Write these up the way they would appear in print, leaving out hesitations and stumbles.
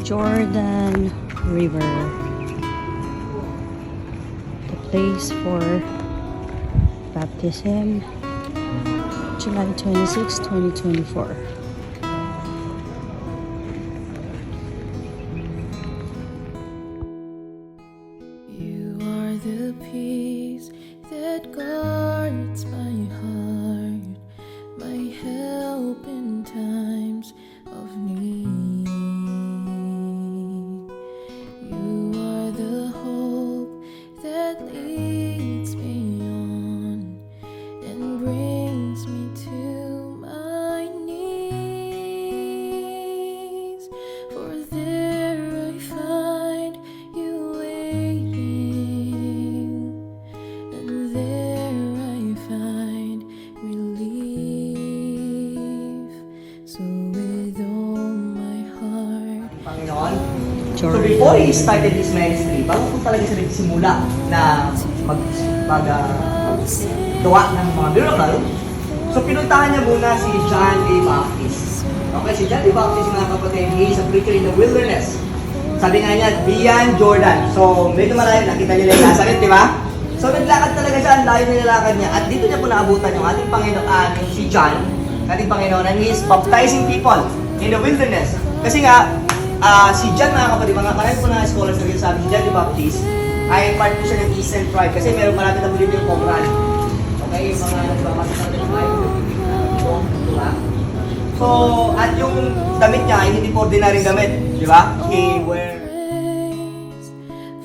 Jordan River, the place for baptism, July 26, 2024. You are the peace that guards my heart, my help in times of need. You are the hope that leads me on and brings me to my knees. For there I find you waiting, and there I find relief. So with all my heart, Panginoon. So before he started his ministry, bago po talaga siya nagsimula na gawa ng mga miracle, so pinuntahan niya muna si John the Baptist. Okay, si John the Baptist, mga kapatid, he is a preacher in the wilderness. Sabi nga niya, beyond Jordan. So medyo malayo, nakita niyo yung Nazareth, di ba? So naglakad talaga siya, ang layo nilalakad niya. At dito niya po naabutan yung ating Panginoon, si John, ating Panginoon, and he is baptizing people in the wilderness. Kasi nga, si John, mga kapatid, marami po na scholars na sabi, si John the Baptist ay part po siya ng Eastern tribe kasi meron marami na po dito yung Qumran. Okay, yung mga nagbabasa sa tribe, diba? So, at yung damit niya ay hindi po ordinaryong damit, di ba? He wear...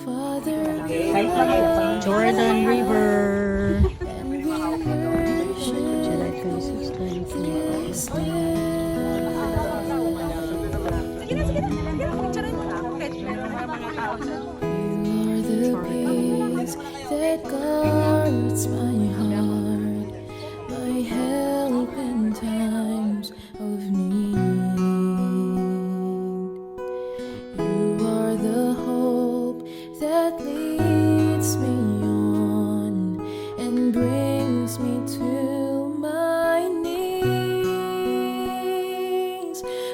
Father, Jordan River, and worship July 26, 2024. You are the peace that guards my heart, my help in times of need. You are the hope that leads me on and brings me to my knees.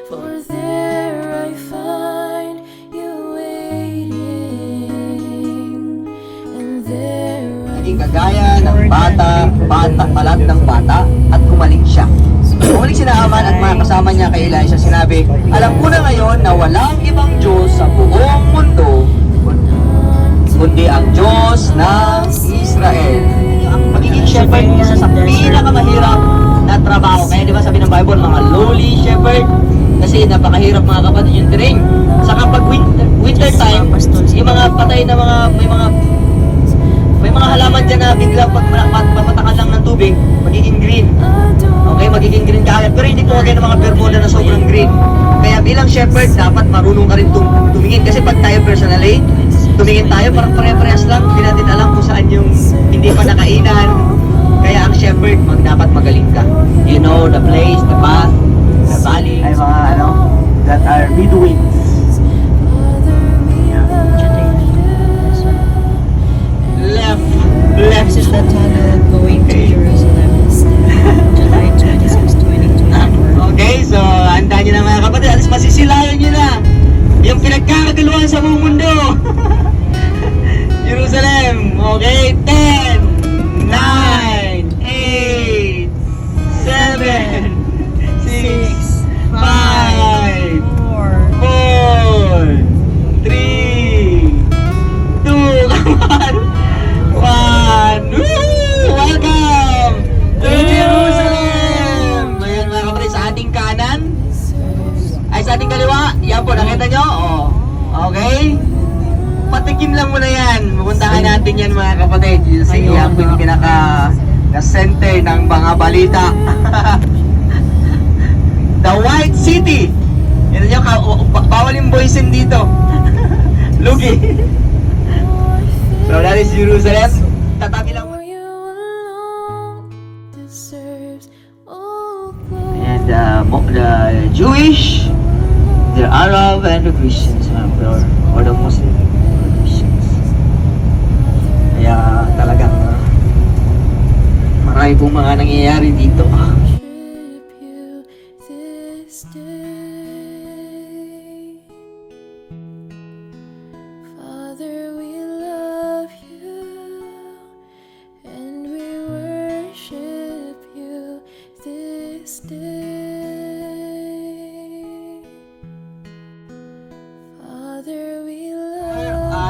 For there I find you waiting, and there I Naging kagaya ng balat ng bata at kumaling siya. Kumaling si Naaman at mga kasama niya kay Elisha, sinabi, alam ko na ngayon na walang ibang Diyos sa buong mundo kundi ang Diyos ng Israel. Ang pagiging shepherd, isa sa pinakamahirap na trabaho. Kaya di ba sabi ng Bible, mga lowly shepherd, kasi napakahirap mga kapatid yung terrain. Sa kapag winter time, yung mga patay na may mga halaman dyan na biglang pag mapatakan lang ng tubig, magiging green. Okay, magiging green kaagad. Pero hindi po kagaya ng mga Bermuda na sobrang green. Kaya bilang shepherd, dapat marunong ka rin tumingin. Kasi pag tayo personally, tumingin tayo, parang pare-parehas lang. Hindi natin alam kung saan yung hindi pa nakainan. Kaya ang shepherd, dapat magaling ka. You know the place, the path, the valley. Ay mga that are Bedouins. Left This is the tunnel going to Jerusalem, July 26, 2024. Okay, so handa nyo na mga kapatid. Alas masisilayan nyo na yung pinagkakaguluhan sa buong mundo. Jerusalem. Okay, 10, 9, 8, 7, 6, 5, 4, 3, 2, come on. Welcome to Jerusalem! Ayan mga kapatid, sa ating kanan ay sa ating kaliwa. Yan po, nakita nyo? Oh. Okay? Patikim lang muna yan. Pupuntahan natin yan mga kapatid. Kasi yan po yung pinaka-center ng mga balita. The White City. Yan nyo, bawal yung boysen dito. Lugi. So that is Jerusalem. Tatabi lang. for you alone deserves all glory. And the Jewish, the Arab, and the Christians, or the Muslim Christians. Kaya talagang marami pong mga nangyayari dito. Worship you this day.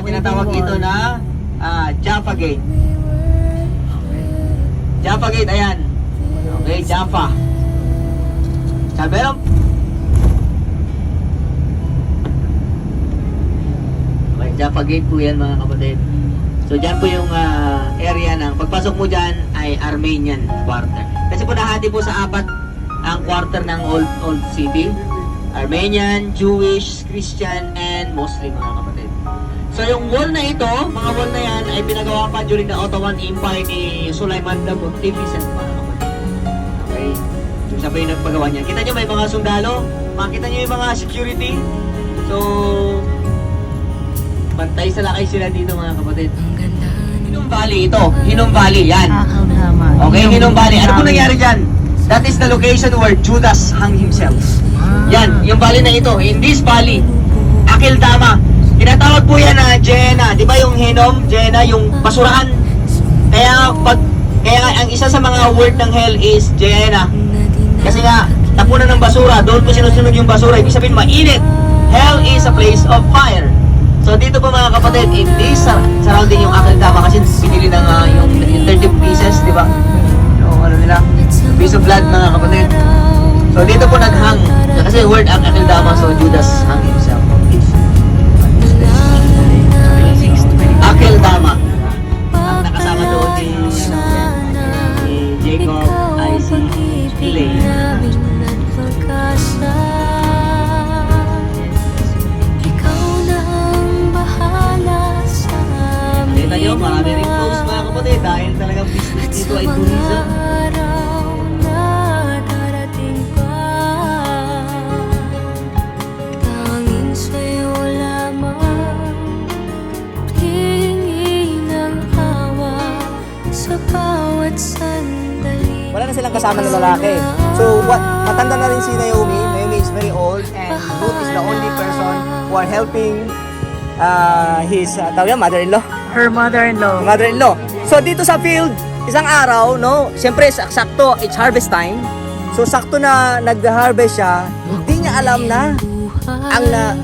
tinatawag ito na Jaffa Gate. Jaffa Gate, ayan. Okay, Jaffa. Sabi lang. Okay, Jaffa Gate po yan mga kapatid. So dyan po yung area ng pagpasok mo dyan ay Armenian quarter. Kasi po nahati po sa apat ang quarter ng old city. Armenian, Jewish, Christian, and Muslim mga kapatid. So yung wall na ito, mga wall na yan ay pinagawa pa during the Ottoman Empire ni Sulaiman the Magnificent mga kapatid. Okay? So siya pa yung nagpagawa niya. Kita nyo may mga sundalo, makita nyo yung mga security. So bantay sa lakay sila dito mga kapatid. Hinnom Valley ito. Hinnom Valley, yan. Okay, Hinnom Valley. Ano po nangyari dyan? That is the location where Judas hung himself. Yan, yung valley na ito. In this valley, Akeldama. Tinatawag po yan na Gehenna. Di ba yung Hinnom, Gehenna, yung basurahan. Kaya ang isa sa mga word ng hell is Gehenna. Kasi nga, tapunan ng basura. Doon po sinusunog yung basura. Ibig sabihin, mainit. Hell is a place of fire. So dito po mga kapatid, in this surrounding yung Akeldama kasi pinili ng yung 30 pieces, di ba? Yung ano nila, piece of blood mga kapatid. So dito po naghang, kasi word ang Akeldama, so Judas hung himself. Akeldama. Ang nakasama doon ni Jacob, Isaac, Elaine. Kita nyo, marami rin close mga kapatid dahil talagang business dito ay tourism. Wala na silang kasama na lalaki. So, matanda na rin si Naomi. Naomi is very old and Ruth is the only person who are helping his mother-in-law. Her mother-in-law. Mother-in-law. So dito sa field, isang araw, no, siyempre sakto, it's harvest time. So sakto na nag-harvest siya, hindi niya alam na ang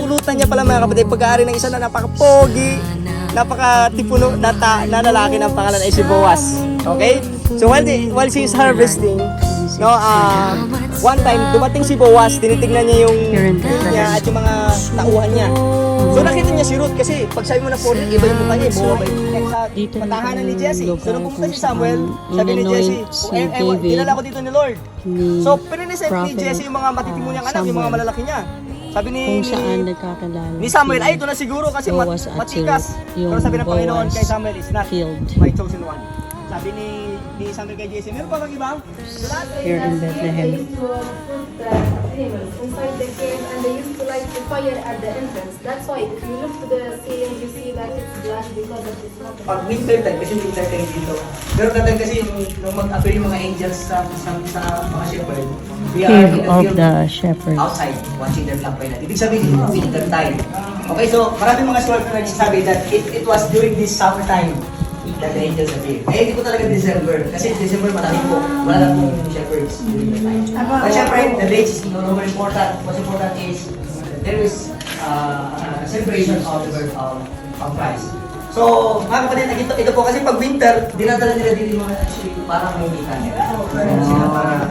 pulutan niya pala mga kapatid, pag-aari ng isa na napaka-pogi, napaka-tipuno na lalaki ng pangalan ay si Boaz. Okay? So while she is harvesting, no, one time dumating si Boaz, tinitingnan niya yung field niya at yung mga tauhan niya. So nakita niya si Ruth kasi pag sabi mo na po, iba yung mukha niya, buwa ba yung sa matahanan ni Jesse. So nung pumunta si Samuel, sabi ni Jesse, dinala ko dito ni Lord. So pininisip ni Jesse yung mga matitimo niyang anak, yung mga malalaki niya. Sabi ni Samuel, ay ito na siguro kasi matikas. Pero sabi ng Panginoon kay Samuel, is not my chosen one. Sabi ni Samuel kay Jesse, meron pa bang iba? Here in Bethlehem. Inside the cave, and they used to light the fire at the entrance. That's why if you look to the ceiling, you see that it's black because of this smoke. Pag winter time, kasi winter time dito. Pero kadang kasi nung mag-appear yung mga angels sa mga shepherd, we are in the field shepherd. outside watching their flock by night. Ibig sabihin, winter time. Okay, so maraming mga scholars na nagsasabi that it was during this summer time that the angels appeared. Eh, hindi ko talaga December. Kasi December marami po. Wala lang pong shepherds during the time. But syempre, the dates is no more important. What's important is there is a celebration of the birth of Christ. So, mga kapatid, ito po kasi pag winter, dinadala nila din yung mga parang mumita nila. Sila para,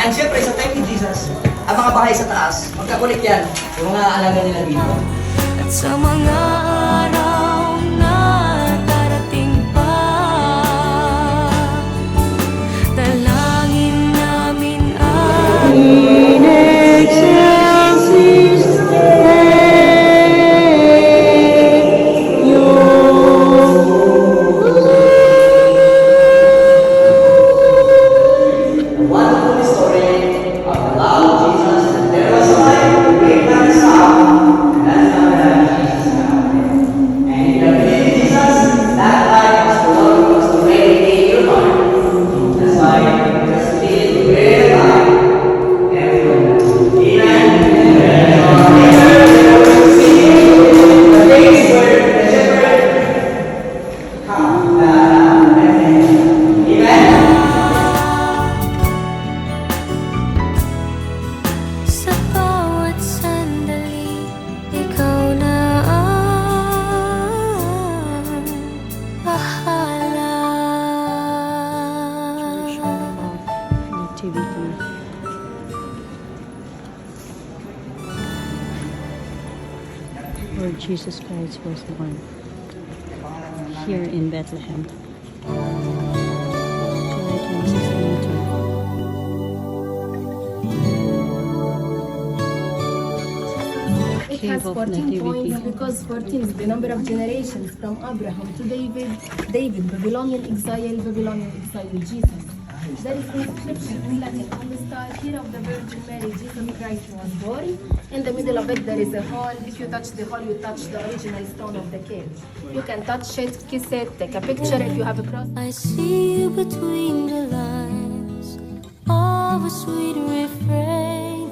and syempre, sa time ni Jesus, ang mga bahay sa taas, magkakulit yan, yung mga alaga nila dito. At sa mga araw na darating pa, dalangin namin ay in excelsis Wonderful story of the love of Jesus. There was a time, great man saw, and that's how that Jesus found him. Jesus Christ was born here in Bethlehem. July 26, 2022. It has Cave of 14 Nativity. points because 14 is the number of generations from Abraham to David, Babylonian exile, Jesus. There is inscription in Latin on the star here of the Virgin Mary, Jesus Christ was born. In the middle of it there is a hole. If you touch the hole, you touch the original stone of the cave. You can touch it, kiss it, take a picture if you have a cross. I see you between the lines of a sweet refrain.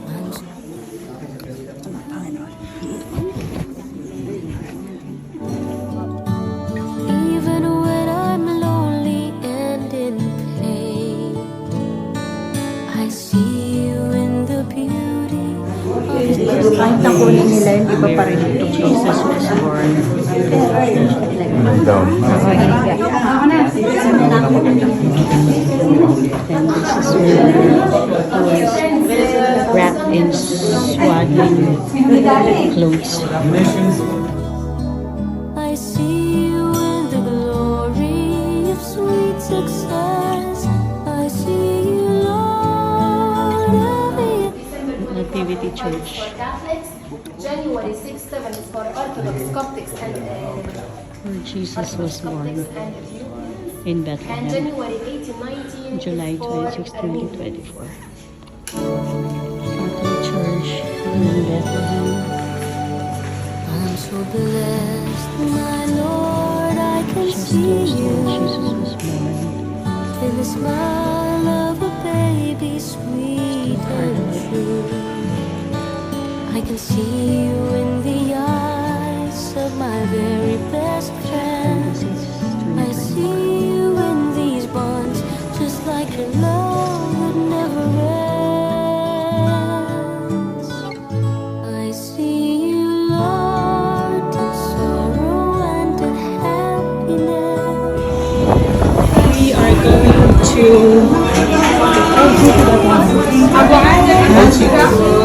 Even when I'm lonely and in pain, I see you in the beauty of Kahit nakunin nila yun, iba pa rin ito. Jesus was born. Wrapped in swaddling clothes. I see you in the glory of sweet success. I see you, Lord, every Nativity Church. For Catholics, January 6, 7 is for Orthodox, Coptics, and Where Jesus was born Ethiopians. in And Bethlehem. January 18, 19 July is for 26, Armenians. 2024. Catholic Church in Bethlehem. I'm so blessed, my Lord, I can Just see Thursday, you Jesus was born. in the smile of a baby, sweet and true. I can see you in the eyes of my very best friend. I see you in these bonds, just like your love that never ends. I see you, Lord, in sorrow and in happiness. We are going to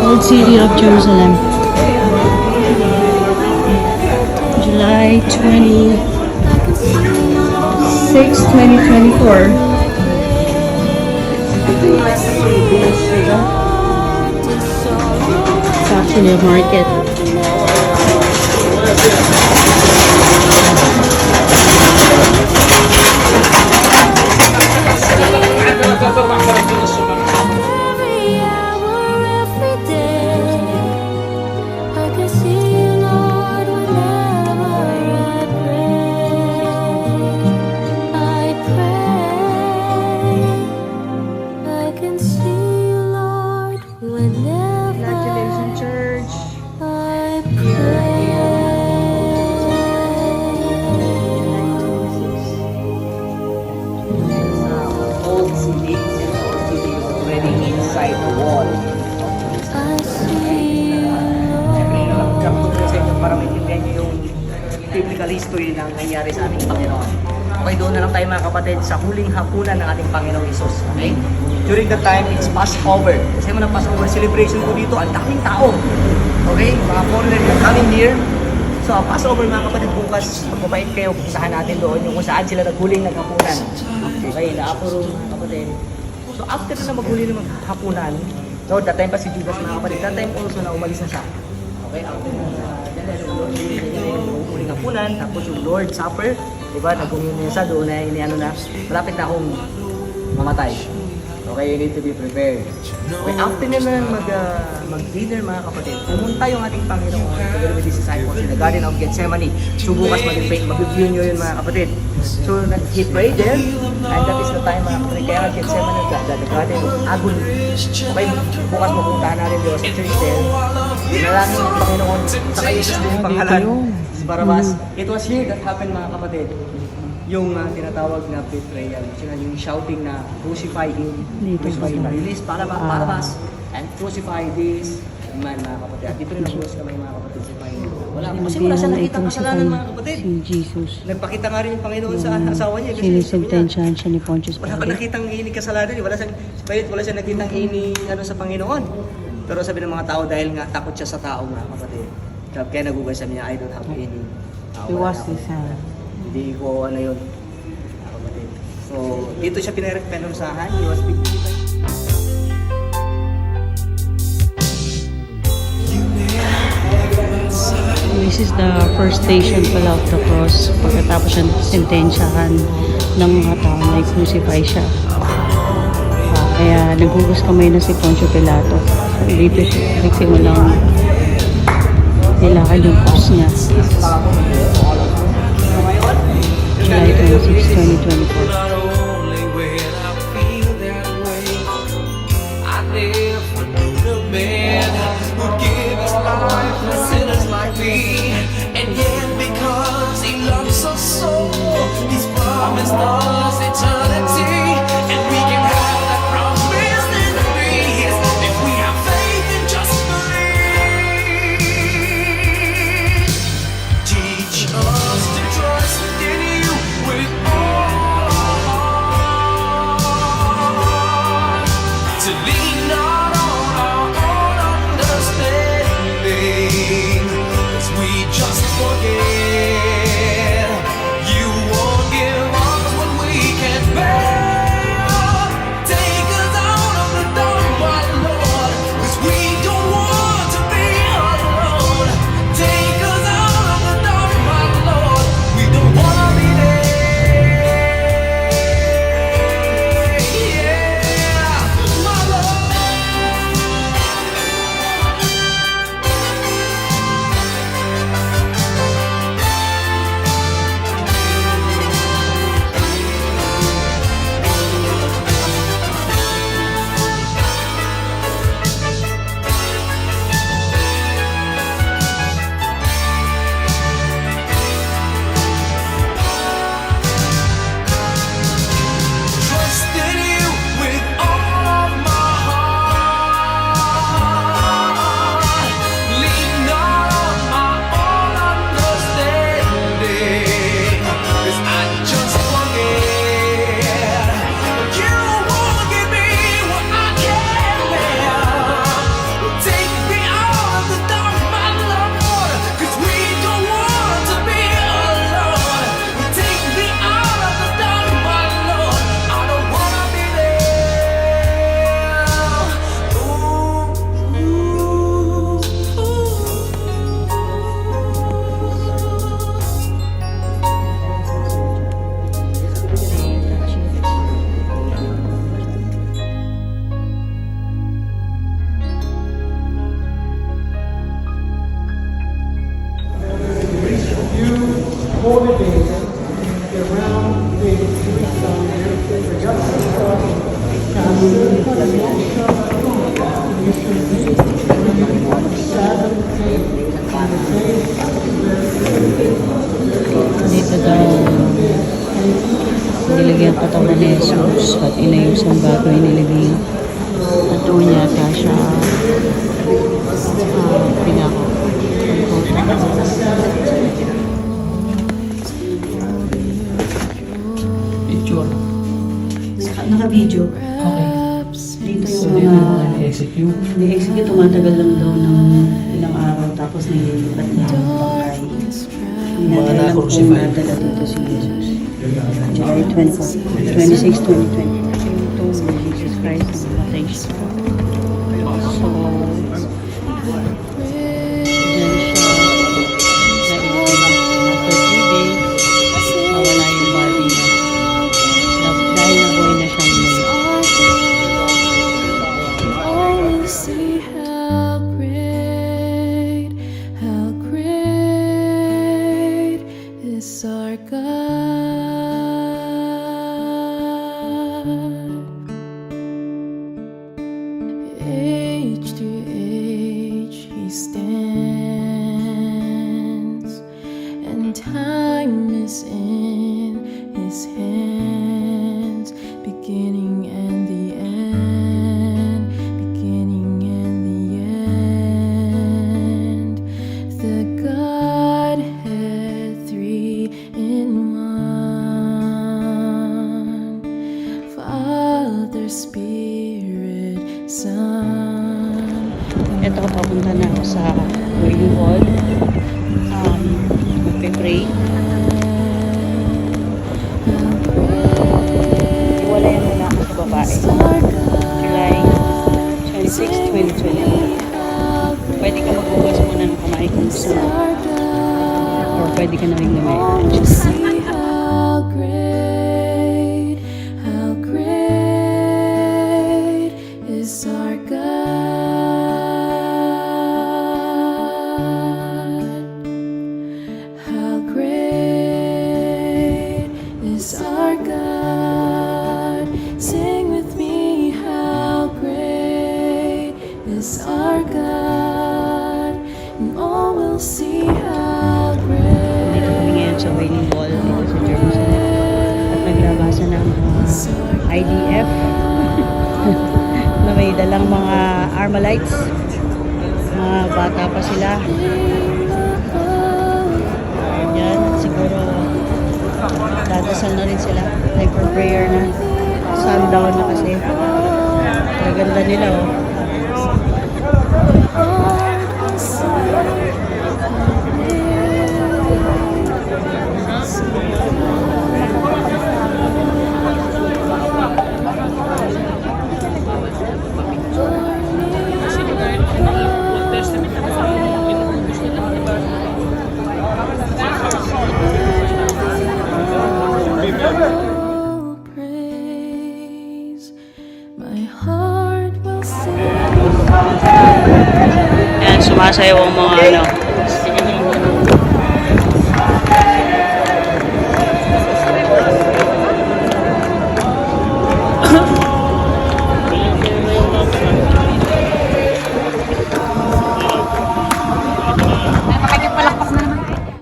Old City of Jerusalem. July 26, 2024. It's actually a market. Every hour, every day, I can see you, Lord, whenever I pray. I pray. I can see you, Lord, whenever Congratulations, church. I pray. Old city. Old city is already inside the wall. I see you, Kapag sa inyo para maintindihan nyo yung biblical history ng nangyari sa ating Panginoon. Okay, doon na lang tayo mga kapatid sa huling hapunan ng ating Panginoong Isus. Okay? During that time, it's Passover. Kasi mo ng Passover celebration ko dito, ang daming tao. Okay? Mga foreigner yung coming here. So, ang Passover mga kapatid, bukas, magpapait kayo, pupuntahan natin doon yung kung saan sila naghuling naghapunan. Okay, naapuro mga kapatid. So, after na maghuli ng maghapunan, so, that time pa si Judas mga kapatid, that time also na umalis na siya. Okay, after umuling hapunan, tapos yung Lord's Supper, diba, nag-uminom niya siya doon na iniano na, malapit na akong mamatay. Okay, you need to be prepared. Okay, after na mag-dinner mga kapatid, pumunta yung ating Panginoon together with his disciples in the Garden of Gethsemane. So bukas mag-review nyo yun mga kapatid. So he prayed there, and that is the time mga kapatid. Kaya Gethsemane, the Garden of Agony. Okay, bukas mapuntahan natin doon sa church there. Dinalangin ng Panginoon, saka Jesus din yung pangalan, si Barabas. It was here that happened mga kapatid. Yung tinatawag na betrayal, yung shouting na crucify him, crucify him, release Barabas, and crucify this man mga kapatid. At dito rin ang buwas kamay mga kapatid si Panginoon. Wala, kasi wala siya nakitang kasalanan mga kapatid. Si Jesus. Nagpakita nga rin yung Panginoon sa asawa niya. Kasi sabi niya, Sinisintensyahan siya ni Pontius wala pa Pilate. nakitang ini kasalanan, wala siyang nakitang ini ano sa Panginoon. Pero sabi ng mga tao dahil nga takot siya sa tao mga kapatid. Kaya nagugas sabi niya, I don't have any. He Wala was na ako. his hand. Hindi ko ano yun. Kapatid. So, dito siya pinarepenusahan. He was big. This is the first station pala of the cross. Pagkatapos siya sentensyahan ng mga tao na i-crucify siya. Kaya naghugas kamay na si Poncio Pilato. So, dito siya nagsimulang nilakad yung cross niya. July 26, 2024. Not only when I feel that way, I never knew the man would give his life for sinners like me. And yet, because he loves us so, he's promised us eternity, and we can have that promise in peace if we have faith and just believe. Teach us to trust in you with all our heart, to lean not on our own understanding, as we just forget. You won't give us what we can't bear. Take us out of the dark, my Lord, 'cause we don't want to be alone. Take us out of the dark, my Lord, we don't wanna be there. Yeah, my Lord. Trust in you with all of my heart. Lean not on my own understanding, 'cause I just forget. You won't give me what I can't bear. Take me out of the dark, my Lord, 'cause we don't want to be alone. Take me out of the dark, my Lord, I don't wanna be there. Dito daw nilagyan katawan ni Jesus at inayos ang bago inilibing. At doon yata siya pinako. Picture. Naka-video. Okay. Dito So, yung dito mga yung execute. ni-execute, tumatagal lang daw ng ilang araw tapos nililipat na yung bangkay. Mga Nadala kung na-crucify. nadala dito si Jesus. July 24, 26, 2024. Yung tomb ni Jesus Christ na namatay siya. So, dyan siya after 3 days, nawala yung body niya. Dahil nabuhay na siyang muli. Oh, we see how great is our God. Age to age He stands, and time is in His hands, beginning and the end, beginning and the end. The Godhead, three in one, Father, Spirit, Son. Ito ito, papunta na ako sa Wailing Wall. Magpe-pray. Iwalayan muna ako sa babae. July 26, 2020. Pwede ka magbukas muna ng kamay kung gusto mo. Or pwede ka na rin lumayan. See how great is our God. How great is our God. Sing with me, how great is our God. And all will see how great. Dito kami ngayon sa Wailing Wall dito sa Jerusalem. At naglabasa ng IDF na may dalang mga Armalites. Mga bata pa sila. Yan, siguro dadasal na rin sila. Like for prayer na. Sundown na kasi. Naganda nila oh. Oh, praise, my heart will sing. Yan, sumasayaw ang mga ano.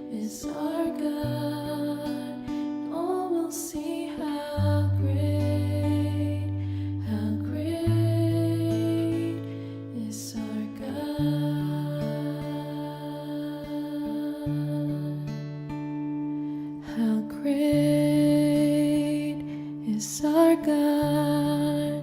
Is our God. All will see how great is our God. How great is our God.